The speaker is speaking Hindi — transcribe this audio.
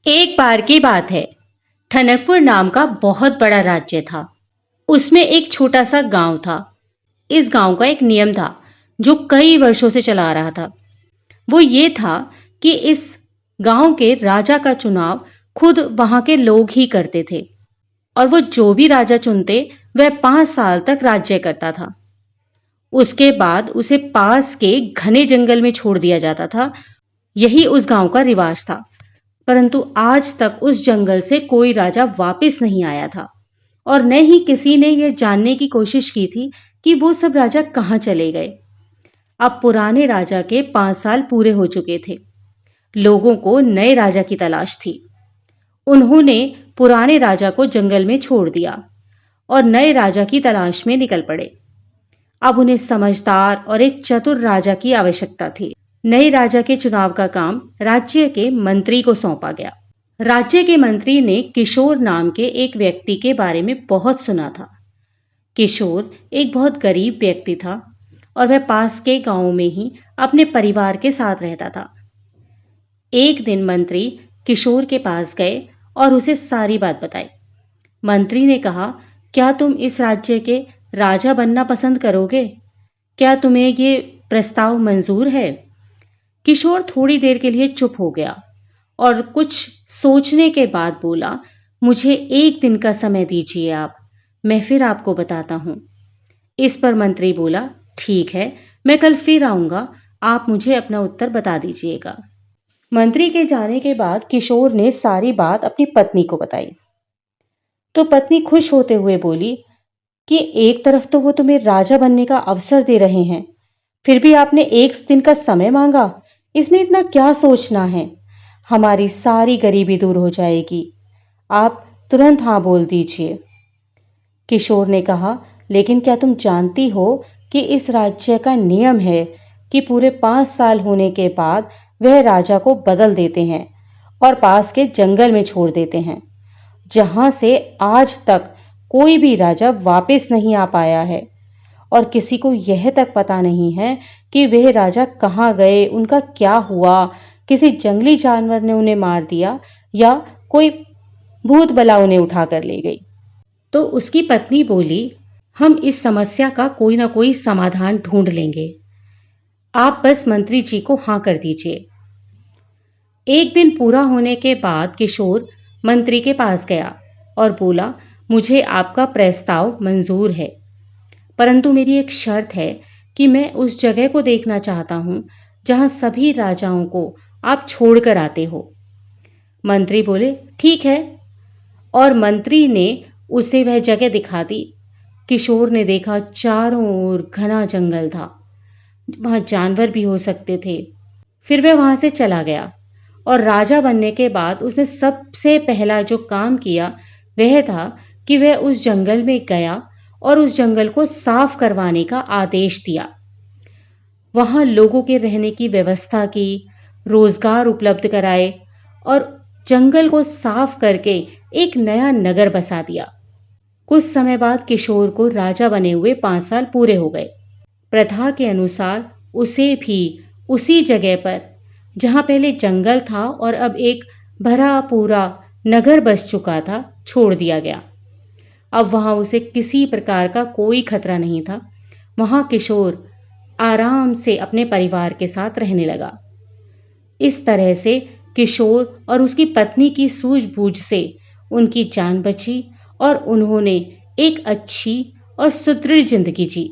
एक बार की बात है। ठनकपुर नाम का बहुत बड़ा राज्य था। उसमें एक छोटा सा गांव था। इस गांव का एक नियम था जो कई वर्षों से चला आ रहा था। वो ये था कि इस गांव के राजा का चुनाव खुद वहां के लोग ही करते थे और वो जो भी राजा चुनते वह 5 साल तक राज्य करता था। उसके बाद उसे पास के घने जंगल में छोड़ दिया जाता था। यही उस गांव का रिवाज था। परंतु आज तक उस जंगल से कोई राजा वापस नहीं आया था और न ही किसी ने यह जानने की कोशिश की थी कि वो सब राजा कहां चले गए। अब पुराने राजा के 5 साल पूरे हो चुके थे। लोगों को नए राजा की तलाश थी। उन्होंने पुराने राजा को जंगल में छोड़ दिया और नए राजा की तलाश में निकल पड़े। अब उन्हें समझदार और एक चतुर राजा की आवश्यकता थी। नए राजा के चुनाव का काम राज्य के मंत्री को सौंपा गया। राज्य के मंत्री ने किशोर नाम के एक व्यक्ति के बारे में बहुत सुना था। किशोर एक बहुत गरीब व्यक्ति था और वह पास के गांव में ही अपने परिवार के साथ रहता था। एक दिन मंत्री किशोर के पास गए और उसे सारी बात बताई। मंत्री ने कहा, क्या तुम इस राज्य के राजा बनना पसंद करोगे? क्या तुम्हें ये प्रस्ताव मंजूर है? किशोर थोड़ी देर के लिए चुप हो गया और कुछ सोचने के बाद बोला, मुझे एक दिन का समय दीजिए आप, मैं फिर आपको बताता हूं। इस पर मंत्री बोला, ठीक है, मैं कल फिर आऊंगा, आप मुझे अपना उत्तर बता दीजिएगा। मंत्री के जाने के बाद किशोर ने सारी बात अपनी पत्नी को बताई। तो पत्नी खुश होते हुए बोली कि एक तरफ तो वो तुम्हें राजा बनने का अवसर दे रहे हैं, फिर भी आपने एक दिन का समय मांगा। इसमें इतना क्या सोचना है? हमारी सारी गरीबी दूर हो जाएगी। आप तुरंत हाँ बोल दीजिए। किशोर ने कहा, लेकिन क्या तुम जानती हो कि इस राज्य का नियम है कि पूरे 5 साल होने के बाद वह राजा को बदल देते हैं और पास के जंगल में छोड़ देते हैं, जहां से आज तक कोई भी राजा वापस नहीं आ पाया है और किसी को यह तक पता नहीं है कि वह राजा कहाँ गए, उनका क्या हुआ, किसी जंगली जानवर ने उन्हें मार दिया या कोई भूत बला उन्हें उठा कर ले गई। तो उसकी पत्नी बोली, हम इस समस्या का कोई ना कोई समाधान ढूंढ लेंगे, आप बस मंत्री जी को हाँ कर दीजिए। एक दिन पूरा होने के बाद किशोर मंत्री के पास गया और बोला, मुझे आपका प्रस्ताव मंजूर है, परंतु मेरी एक शर्त है कि मैं उस जगह को देखना चाहता हूं जहां सभी राजाओं को आप छोड़कर आते हो। मंत्री बोले, ठीक है, और मंत्री ने उसे वह जगह दिखा दी। किशोर ने देखा चारों ओर घना जंगल था, वहां जानवर भी हो सकते थे। फिर वह वहां से चला गया और राजा बनने के बाद उसने सबसे पहला जो काम किया वह था कि वह उस जंगल में गया और उस जंगल को साफ करवाने का आदेश दिया। वहां लोगों के रहने की व्यवस्था की, रोजगार उपलब्ध कराए और जंगल को साफ करके एक नया नगर बसा दिया। कुछ समय बाद किशोर को राजा बने हुए 5 साल पूरे हो गए। प्रथा के अनुसार उसे भी उसी जगह पर, जहां पहले जंगल था और अब एक भरा पूरा नगर बस चुका था, छोड़ दिया गया। अब वहां उसे किसी प्रकार का कोई खतरा नहीं था। वहां किशोर आराम से अपने परिवार के साथ रहने लगा। इस तरह से किशोर और उसकी पत्नी की सूझबूझ से उनकी जान बची और उन्होंने एक अच्छी और सुदृढ़ जिंदगी जी।